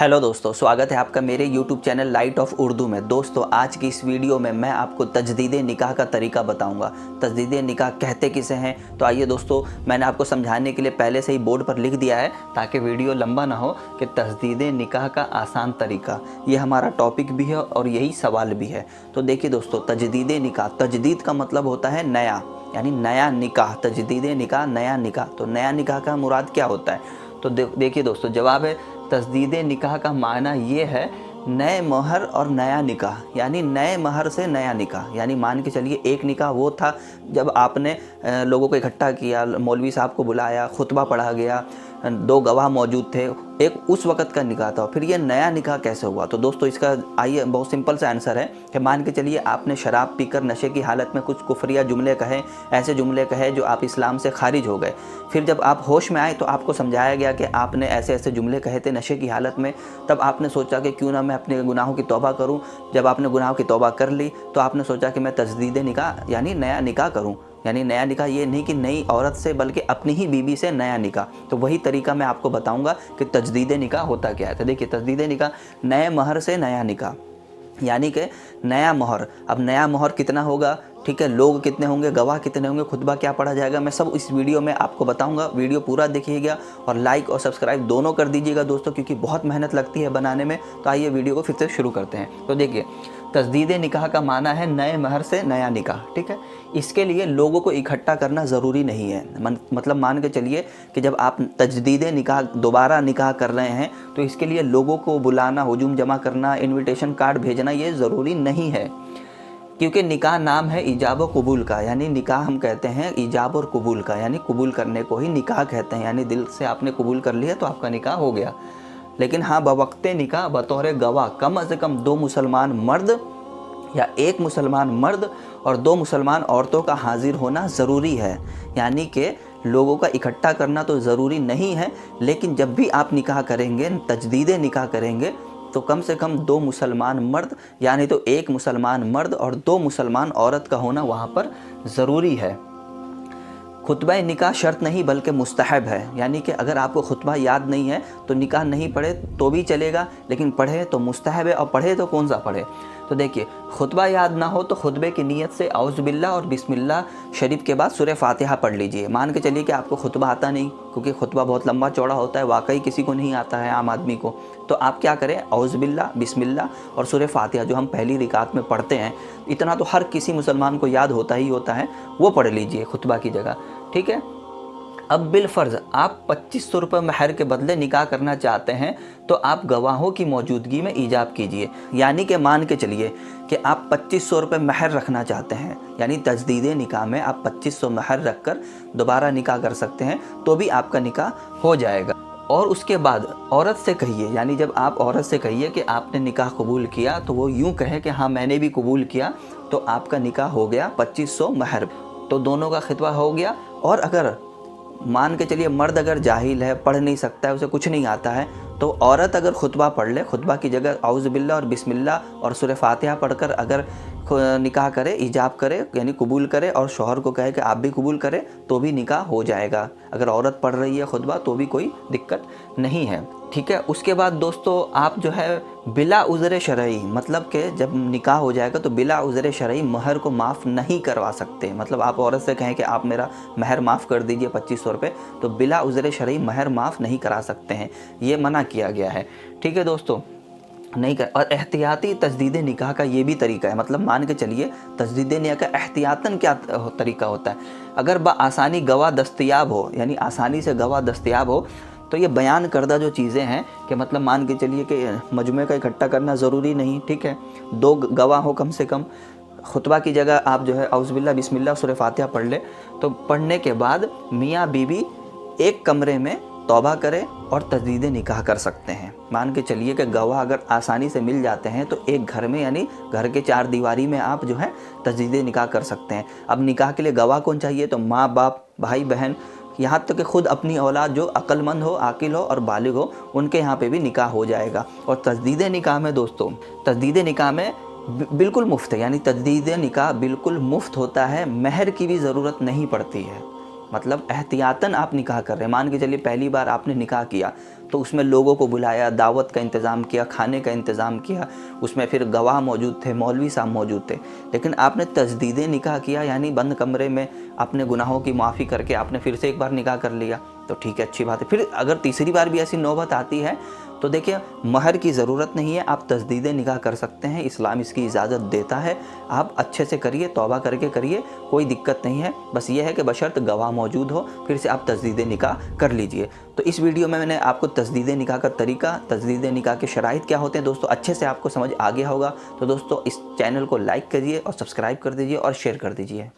Hello दोस्तों, स्वागत है आपका मेरे YouTube channel light of Urdu में। दोस्तों, आज की इस वीडियो में मैं आपको तजदीद निकाह का तरीका बताऊंगा। तजदीद निकाह कहते किसे हैं, तो आइए दोस्तों, मैंने आपको समझाने के लिए पहले से ही बोर्ड पर लिख दिया है ताकि वीडियो लंबा ना हो कि तजदीद निकाह का आसान तरीका। ये हमारा टॉपिक भी है और यही सवाल भी है। तो देखिए दोस्तों, तजदीद निकाह, तजदीद का मतलब होता है नया, यानी नया निकाह। तजदीद निकाह, नया निकाह। तो नया निकाह का मुराद क्या होता है? तो देखिए दोस्तों, जवाब है तजदीद निकाह का माना ये है नए महर और नया निकाह, यानी नए महर से नया निकाह। यानी मान के चलिए एक निकाह वो था जब आपने लोगों को इकट्ठा किया, मौलवी साहब को बुलाया, खुतबा पढ़ा गया, 2 गवाह मौजूद थे, एक उस वक़्त का निकाह था। फिर ये नया निकाह कैसे हुआ? तो दोस्तों, इसका आइए बहुत सिंपल सा आंसर है कि मान के चलिए आपने शराब पीकर नशे की हालत में कुछ कुफरिया जुमले कहे, ऐसे जुमले कहे जो आप इस्लाम से खारिज हो गए। फिर जब आप होश में आए तो आपको समझाया गया कि आपने ऐसे ऐसे जुमले कहे थे नशे की हालत में। तब आपने सोचा कि क्यों ना मैं अपने गुनाहों की तौबा करूं। जब आपने गुनाहों की तौबा कर ली तो आपने सोचा कि मैं तजदीद निकाह यानी नया निकाह करूं। यानी नया निकाह ये नहीं कि नई औरत से, बल्कि अपनी ही बीवी से नया निकाह। तो वही तरीका मैं आपको बताऊंगा कि तजदीद निकाह होता क्या है। तो देखिए, तजदीद निकाह नए महर से नया निकाह, यानी कि नया मोहर। अब नया मोहर कितना होगा, ठीक है, लोग कितने होंगे, गवाह कितने होंगे, खुतबा क्या पढ़ा जाएगा, मैं सब इस वीडियो में आपको बताऊंगा। वीडियो पूरा देखिएगा और लाइक और सब्सक्राइब दोनों कर दीजिएगा दोस्तों, क्योंकि बहुत मेहनत लगती है बनाने में। तो आइए वीडियो को फिर से शुरू करते हैं। तो देखिए, तजदीद निकाह का माना है नए महर से नया निकाह, ठीक है। इसके लिए लोगों को इकट्ठा करना ज़रूरी नहीं है। मतलब मान के चलिए कि जब आप तजदीद निकाह, दोबारा निकाह कर रहे हैं, तो इसके लिए लोगों को बुलाना, हुजूम जमा करना, इनविटेशन कार्ड भेजना ये ज़रूरी नहीं है। क्योंकि निकाह नाम है ईजाब और कबूल का, यानी निकाह हम कहते हैं ईजाब और कबूल का, यानी कबूल करने को ही निकाह कहते हैं। यानी दिल से आपने कबूल कर लिया तो आपका निकाह हो गया। लेकिन हाँ, बवक्ते निकाह बतौर गवाह कम से कम 2 मुसलमान मर्द या 1 मुसलमान मर्द और 2 मुसलमान औरतों का हाजिर होना ज़रूरी है। यानी कि लोगों का इकट्ठा करना तो ज़रूरी नहीं है, लेकिन जब भी आप निकाह करेंगे, तजदीद निकाह करेंगे, तो कम से कम 2 मुसलमान मर्द, यानी तो 1 मुसलमान मर्द और 2 मुसलमान औरत का होना वहाँ पर ज़रूरी है। खुतबा निकाह शर्त नहीं बल्कि मुस्तहब है, यानी कि अगर आपको खुतबा याद नहीं है तो निकाह नहीं पढ़े तो भी चलेगा, लेकिन पढ़े तो मुस्तहब है। और पढ़े तो कौन सा पढ़े? तो देखिए, खुतबा याद ना हो तो खुतबे की नीयत से औज़ु बिल्लाह और बिस्मिल्लाह शरीफ के बाद सूरह फातिहा पढ़ लीजिए। मान के चलिए कि आपको खुतबा आता नहीं, क्योंकि खुतबा बहुत लंबा चौड़ा होता है, वाकई किसी को नहीं आता है आम आदमी को। तो आप क्या करें, औज़ु बिल्लाह, बिस्मिल्लाह और सूरह फातिहा जो हम पहली रिकात में पढ़ते हैं, इतना तो हर किसी मुसलमान को याद होता ही होता है, वो पढ़ लीजिए खुतबा की जगह, ठीक है। अब बिल फ़र्ज़ आप 2500 रुपये महर के बदले निकाह करना चाहते हैं तो आप गवाहों की मौजूदगी में ईजाब कीजिए। यानी कि मान के चलिए कि आप 2500 रुपये महर रखना चाहते हैं, यानी तजदीद निकाह में आप 2500 महर रख कर दोबारा निकाह कर सकते हैं, तो भी आपका निकाह हो जाएगा। और उसके बाद औरत से कहिए, यानी जब आप औरत से कहिए कि आपने निकाह कबूल किया, तो वो यूँ कहे कि हाँ मैंने भी कबूल किया, तो आपका निकाह हो गया 2500 महर। तो दोनों का खितबा हो गया। और अगर मान के चलिए मर्द अगर जाहिल है, पढ़ नहीं सकता है, उसे कुछ नहीं आता है, तो औरत अगर खुतबा पढ़ ले, खुतबा की जगह औज़ु बिल्लाह और बिस्मिल्लाह और सूरह फातिहा पढ़कर अगर निकाह करे, ईजाब करे, यानी कबूल करे, और शौहर को कहे कि आप भी कबूल करें, तो भी निकाह हो जाएगा। अगर औरत पढ़ रही है खुतबा तो भी कोई दिक्कत नहीं है, ठीक है। उसके बाद दोस्तों, आप जो है बिला उज़्र शरई, मतलब कि जब निकाह हो जाएगा तो बिला उज़्र शरई महर को माफ़ नहीं करवा सकते। मतलब आप औरत से कहें कि आप मेरा महर माफ़ कर दीजिए 2500 रुपये, तो बिला उज़्र शरई महर माफ़ नहीं करा सकते हैं, ये मना किया गया है, ठीक है दोस्तों, नहीं कर। और एहतियाती तजदीद निकाह का ये भी तरीका है। मतलब मान के चलिए तजदीद निकाह का एहतियातन क्या तरीका होता है। अगर आसानी गवाह दस्तयाब हो, यानी आसानी से गवाह दस्तयाब हो, तो ये बयान करदा जो चीज़ें हैं कि मतलब मान के चलिए कि मजमे का इकट्ठा करना ज़रूरी नहीं, ठीक है, 2 गवाह हो कम से कम। खुतबा की जगह आप जो है औज़ु बिल्लाह बिस्मिल्लाह सूरह फातिहा पढ़ ले, तो पढ़ने के बाद मियाँ बीवी एक कमरे में तौबा करें और तजदीद निकाह कर सकते हैं। मान के चलिए कि गवाह अगर आसानी से मिल जाते हैं तो एक घर में, यानी घर के 4 दीवारी में आप जो है तजदीद निकाह कर सकते हैं। अब निकाह के लिए गवाह कौन चाहिए? तो माँ बाप, भाई बहन, यहाँ तक कि खुद अपनी औलाद जो अक्लमंद हो, आकिल हो और बालिग हो, उनके यहाँ पे भी निकाह हो जाएगा। और तजदीद निकाह में दोस्तों, तजदीद निकाह में बिल्कुल मुफ्त है, यानी तजदीद निकाह बिल्कुल मुफ्त होता है, महर की भी ज़रूरत नहीं पड़ती है। मतलब एहतियातन आप निकाह कर रहे हैं। मान के चलिए पहली बार आपने निकाह किया तो उसमें लोगों को बुलाया, दावत का इंतज़ाम किया, खाने का इंतज़ाम किया, उसमें फिर गवाह मौजूद थे, मौलवी साहब मौजूद थे। लेकिन आपने तजदीद निकाह किया, यानी बंद कमरे में अपने गुनाहों की माफ़ी करके आपने फिर से एक बार निकाह कर लिया, तो ठीक है, अच्छी बात है। फिर अगर तीसरी बार भी ऐसी नौबत आती है तो देखिए महर की ज़रूरत नहीं है, आप तजदीद निकाह कर सकते हैं, इस्लाम इसकी इजाज़त देता है। आप अच्छे से करिए, तौबा करके करिए, कोई दिक्कत नहीं है। बस ये है कि बशर्त गवाह मौजूद हो, फिर से आप तजदीद निकाह कर लीजिए। तो इस वीडियो में मैंने आपको तजदीद निकाह का तरीका, तजदीद निकाह के शराइत क्या होते हैं दोस्तों, अच्छे से आपको समझ आ गया होगा। तो दोस्तों इस चैनल को लाइक करिए और सब्सक्राइब कर दीजिए और शेयर कर दीजिए।